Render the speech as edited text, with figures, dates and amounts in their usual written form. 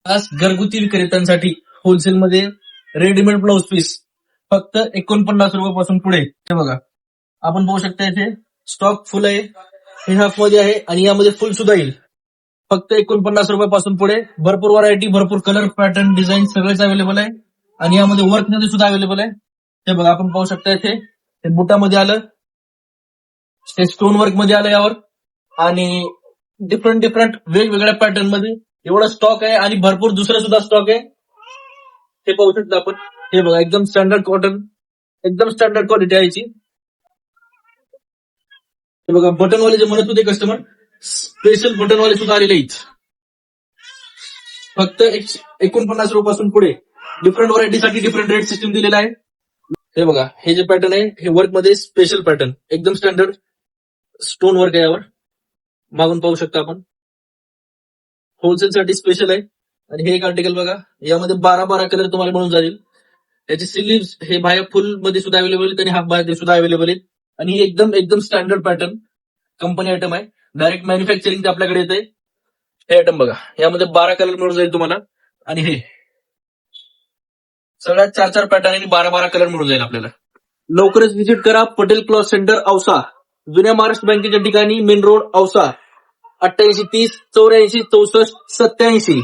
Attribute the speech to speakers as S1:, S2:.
S1: आज घरगुती विक्रेत्यांसाठी होलसेलमध्ये रेडीमेड ब्लाउज पीस फक्त 49 रुपयापासून पुढे. हे बघा, आपण पाहू शकता इथे स्टॉक फुल आहे, हे हाफ मध्ये आहे आणि यामध्ये फुल सुद्धा येईल. फक्त 49 रुपयापासून पुढे भरपूर व्हरायटी, भरपूर कलर, पॅटर्न, डिझाईन सगळेच अवेलेबल आहे आणि यामध्ये वर्क मध्ये सुद्धा अवेलेबल आहे. हे बघा, आपण पाहू शकता इथे हे बुटामध्ये आलं, हे स्टोन वर्क मध्ये आलं यावर आणि डिफरंट वेगवेगळ्या पॅटर्न मध्ये एवढा स्टॉक आहे आणि भरपूर दुसरा सुद्धा स्टॉक आहे. हे पाहू शकता आपण. हे बघा, एकदम स्टँडर्ड कॉटन, एकदम स्टँडर्ड क्वालिटी आहे याची. हे बघा, बटनवाले जे म्हणत होते कस्टमर, स्पेशल बटनवाले सुद्धा आलेले आहेत. फक्त 49 रुपयापासून पुढे डिफरंट व्हरायटीसाठी डिफरंट रेट सिस्टम दिलेला आहे. हे बघा, हे जे पॅटर्न आहे हे वर्क मध्ये स्पेशल पॅटर्न, एकदम स्टँडर्ड स्टोन वर्क आहे यावर. मागून पाहू शकता आपण, होलसेल साठी स्पेशल आहे. आणि हे एक आर्टिकल बघा, यामध्ये 12 कलर तुम्हाला मिळून जाईल. याचे स्लीव्स हे बाहेर फुल मध्ये सुद्धा अवेलेबल आहेत आणि हाफ बाहेर सुद्धा अवेलेबल आहेत. आणि हे एकदम स्टँडर्ड पॅटर्न कंपनी आयटम आहे, डायरेक्ट मॅन्युफॅक्चरिंग आपल्याकडे येते. हे आयटम बघा, यामध्ये 12 कलर मिळून जाईल तुम्हाला. आणि हे सगळ्यात 4 पॅटर्न आणि 12 कलर मिळून जाईल आपल्याला. लवकरच व्हिजिट करा पटेल क्लॉथ सेंटर औसा, जुन्या महाराष्ट्र बँकेच्या ठिकाणी, मेन रोड औसा. 8830 84 64 87.